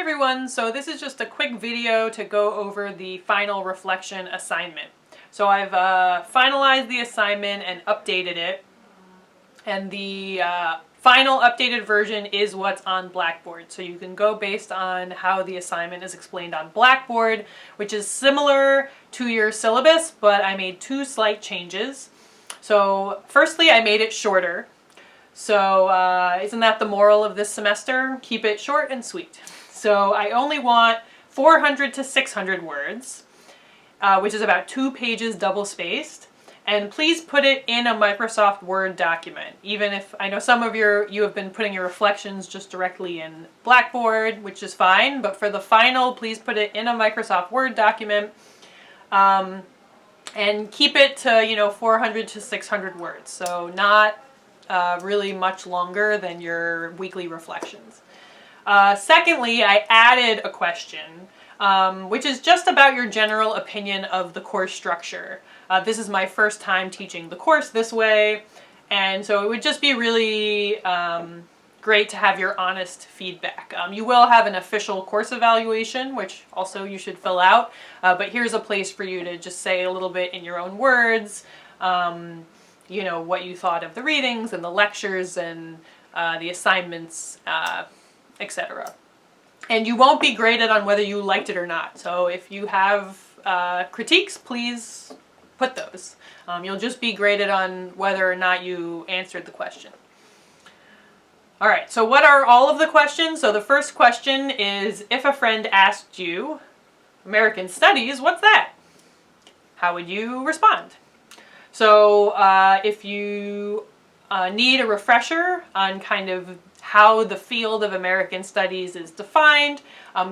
everyone, so this is just a quick video to go over the final reflection assignment. So I've finalized the assignment and updated it, and the final updated version is what's on Blackboard. So you can go based on how the assignment is explained on Blackboard, which is similar to your syllabus, but I made two slight changes. So firstly, I made it shorter. So isn't that the moral of this semester? Keep it short and sweet. So I only want 400 to 600 words, which is about 2 pages double-spaced. And please put it in a Microsoft Word document. Even if, I know some of you have been putting your reflections just directly in Blackboard, which is fine, but for the final, please put it in a Microsoft Word document. And keep it to, 400 to 600 words. So not really much longer than your weekly reflections. Secondly, I added a question, which is just about your general opinion of the course structure. This is my first time teaching the course this way, and so it would just be really great to have your honest feedback. You will have an official course evaluation, which also you should fill out, but here's a place for you to just say a little bit in your own words, what you thought of the readings and the lectures and the assignments, etc. And you won't be graded on whether you liked it or not. So if you have critiques, please put those. You'll just be graded on whether or not you answered the question. All right, so what are all of the questions? So the first question is, if a friend asked you, American Studies, what's that? How would you respond? So if you need a refresher on kind of how the field of American Studies is defined,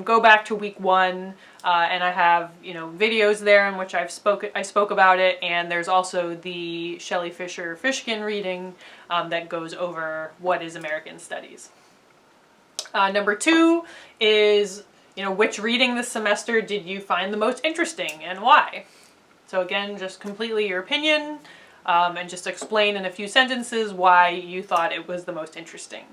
go back to week 1, and I have videos there in which I spoke about it, and there's also the Shelley Fisher-Fishkin reading that goes over what is American Studies. Number 2 is which reading this semester did you find the most interesting and why? So again, just completely your opinion, and just explain in a few sentences why you thought it was the most interesting.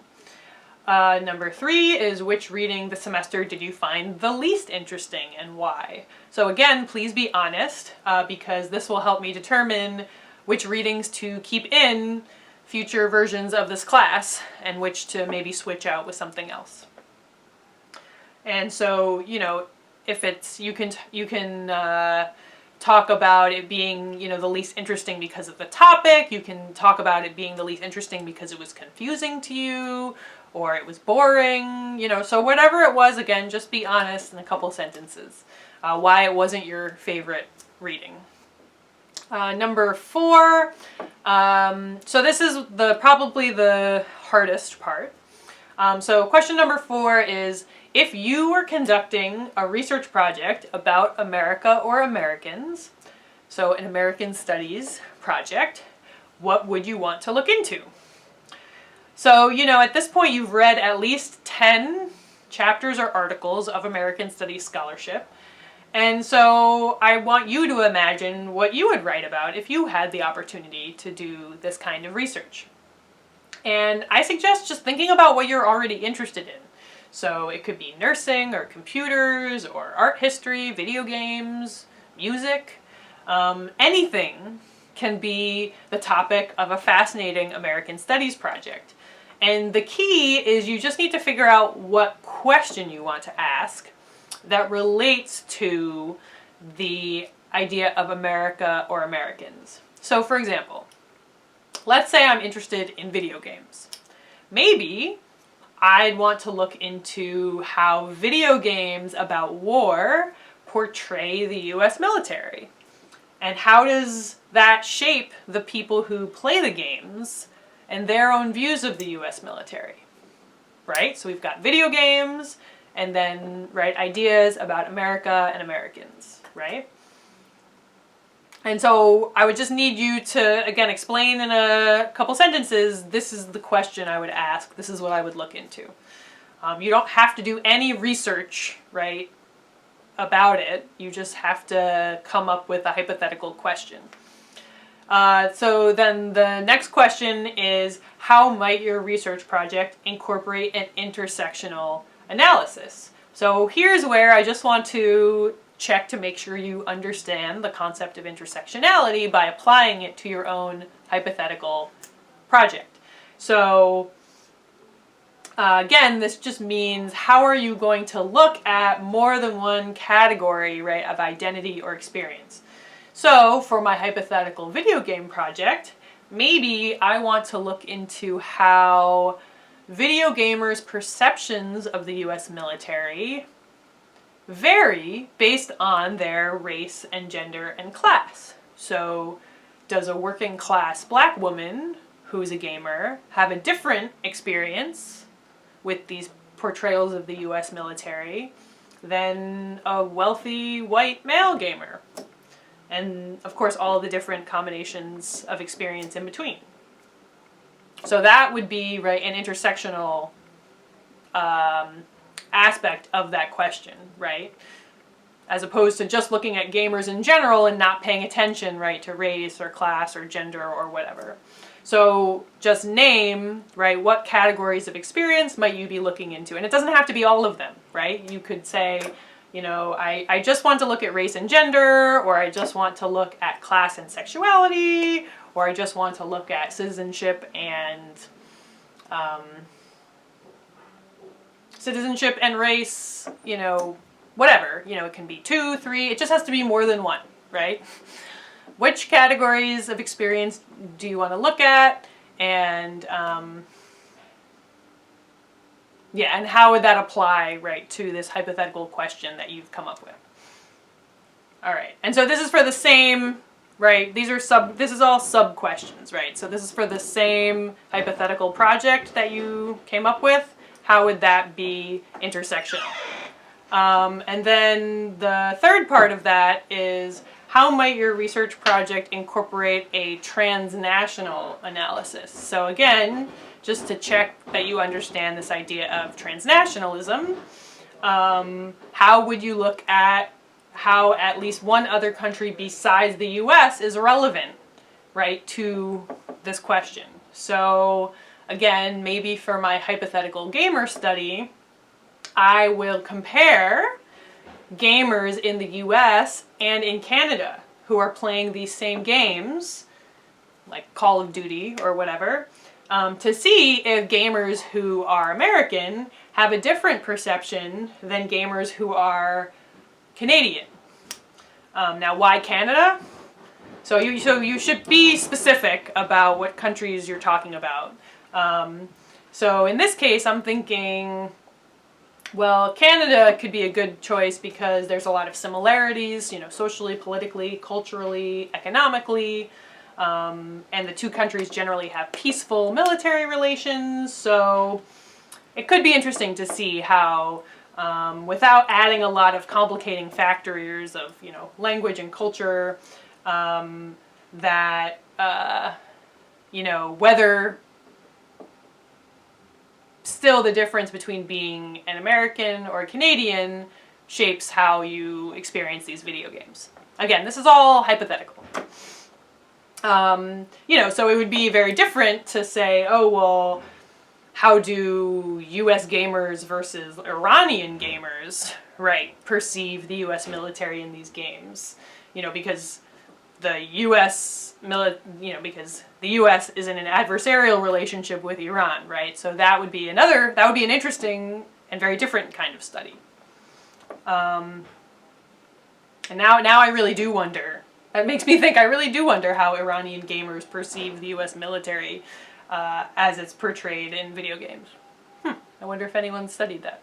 Number 3 is which reading this semester did you find the least interesting and why? So again, please be honest, because this will help me determine which readings to keep in future versions of this class and which to maybe switch out with something else. And so, if it's, you can talk about it being, the least interesting because of the topic. You can talk about it being the least interesting because it was confusing to you, or it was boring, so whatever it was, again, just be honest in a couple sentences, why it wasn't your favorite reading. Number 4, so this is probably the hardest part. So question number 4 is, if you were conducting a research project about America or Americans, so an American Studies project, what would you want to look into? So, at this point you've read at least 10 chapters or articles of American Studies scholarship, and so I want you to imagine what you would write about if you had the opportunity to do this kind of research. And I suggest just thinking about what you're already interested in. So it could be nursing, or computers, or art history, video games, music. Anything can be the topic of a fascinating American Studies project. And the key is you just need to figure out what question you want to ask that relates to the idea of America or Americans. So for example, let's say I'm interested in video games. Maybe I'd want to look into how video games about war portray the US military. And how does that shape the people who play the games and their own views of the US military, right? So we've got video games, and then, ideas about America and Americans, right? And so I would just need you to, again, explain in a couple sentences, this is the question I would ask, this is what I would look into. You don't have to do any research, about it. You just have to come up with a hypothetical question. So then the next question is, how might your research project incorporate an intersectional analysis? So here's where I just want to check to make sure you understand the concept of intersectionality by applying it to your own hypothetical project. So again, this just means how are you going to look at more than one category, right, of identity or experience. So for my hypothetical video game project, maybe I want to look into how video gamers' perceptions of the US military vary based on their race and gender and class. So does a working class black woman who's a gamer have a different experience with these portrayals of the US military than a wealthy white male gamer? And of course all the different combinations of experience in between. So that would be, right, an intersectional aspect of that question, right? As opposed to just looking at gamers in general and not paying attention, right, to race or class or gender or whatever. So just name, right, what categories of experience might you be looking into? And it doesn't have to be all of them, right? You could say, you know, I just want to look at race and gender, or I just want to look at class and sexuality, or I just want to look at citizenship and race, you know, whatever. You know, it can be 2, 3, it just has to be more than one, right? Which categories of experience do you want to look at? And yeah, and how would that apply, right, to this hypothetical question that you've come up with? All right, and so this is for the same, right, this is all sub-questions, right? So this is for the same hypothetical project that you came up with. How would that be intersectional? And then the third part of that is, how might your research project incorporate a transnational analysis? So again, just to check that you understand this idea of transnationalism, how would you look at how at least one other country besides the US is relevant, right, to this question? So again, maybe for my hypothetical gamer study, I will compare gamers in the US and in Canada who are playing these same games, like Call of Duty or whatever, to see if gamers who are American have a different perception than gamers who are Canadian. Now, why Canada? So you should be specific about what countries you're talking about. So in this case, I'm thinking, well, Canada could be a good choice because there's a lot of similarities, you know, socially, politically, culturally, economically, and the two countries generally have peaceful military relations, so it could be interesting to see how, without adding a lot of complicating factors of, you know, language and culture, that, you know, whether still the difference between being an American or a Canadian shapes how you experience these video games. Again, this is all hypothetical. You know, so it would be very different to say, oh, well, how do US gamers versus Iranian gamers, right, perceive the US military in these games? You know, because the US because the US is in an adversarial relationship with Iran, right? So that would be an interesting and very different kind of study. And now I really do wonder. That makes me think I really do wonder how Iranian gamers perceive the US military as it's portrayed in video games. I wonder if anyone studied that.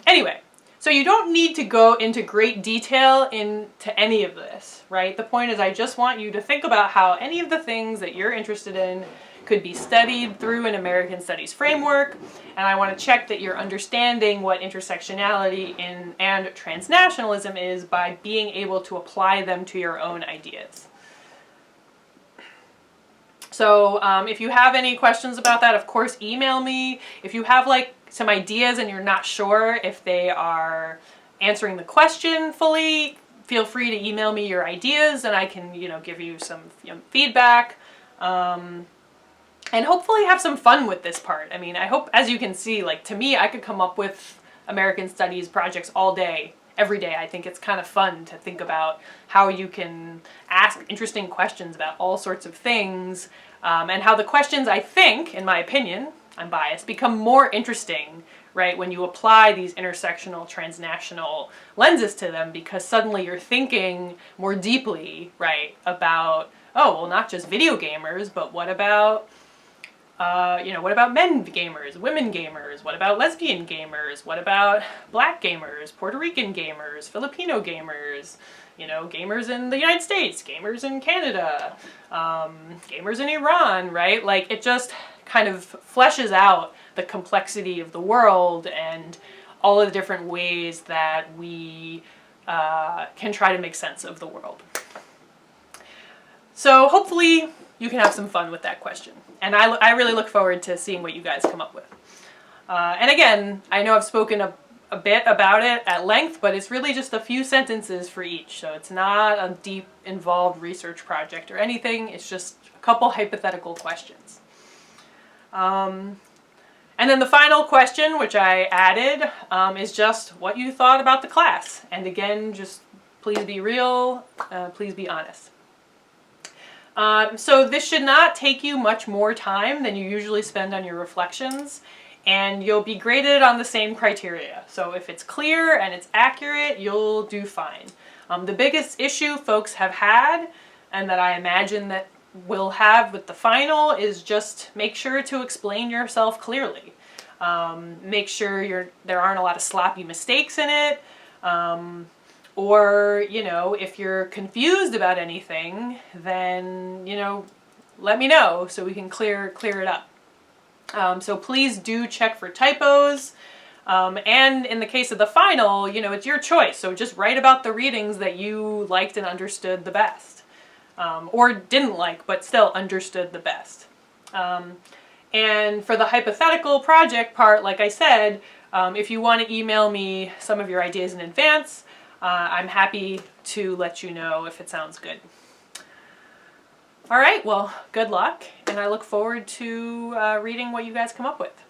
Anyway, so you don't need to go into great detail into any of this, right? The point is I just want you to think about how any of the things that you're interested in could be studied through an American Studies framework, and I want to check that you're understanding what intersectionality and transnationalism is by being able to apply them to your own ideas. So if you have any questions about that, of course, email me. If you have like some ideas and you're not sure if they are answering the question fully, feel free to email me your ideas and I can, you know, give you some feedback. And hopefully have some fun with this part. I mean, I hope, as you can see, like, to me, I could come up with American Studies projects all day, every day. I think it's kind of fun to think about how you can ask interesting questions about all sorts of things, and how the questions, I think, in my opinion, I'm biased, become more interesting, right, when you apply these intersectional, transnational lenses to them, because suddenly you're thinking more deeply, right, about, oh, well, not just video gamers, but what about, what about men gamers, women gamers, what about lesbian gamers, what about black gamers, Puerto Rican gamers, Filipino gamers, gamers in the United States, gamers in Canada, gamers in Iran, right? Like, it just kind of fleshes out the complexity of the world and all of the different ways that we can try to make sense of the world. So hopefully you can have some fun with that question. And I really look forward to seeing what you guys come up with. And again, I know I've spoken a bit about it at length, but it's really just a few sentences for each. So it's not a deep, involved research project or anything. It's just a couple hypothetical questions. And then the final question, which I added, is just what you thought about the class. And again, just please be real, please be honest. So this should not take you much more time than you usually spend on your reflections, and you'll be graded on the same criteria. So if it's clear and it's accurate, you'll do fine. The biggest issue folks have had, and that I imagine that we'll have with the final, is just make sure to explain yourself clearly. Make sure there aren't a lot of sloppy mistakes in it. Or, if you're confused about anything, then, let me know so we can clear it up. So please do check for typos. And in the case of the final, it's your choice. So just write about the readings that you liked and understood the best. Or didn't like, but still understood the best. And for the hypothetical project part, like I said, if you want to email me some of your ideas in advance, I'm happy to let you know if it sounds good. All right, well, good luck, and I look forward to reading what you guys come up with.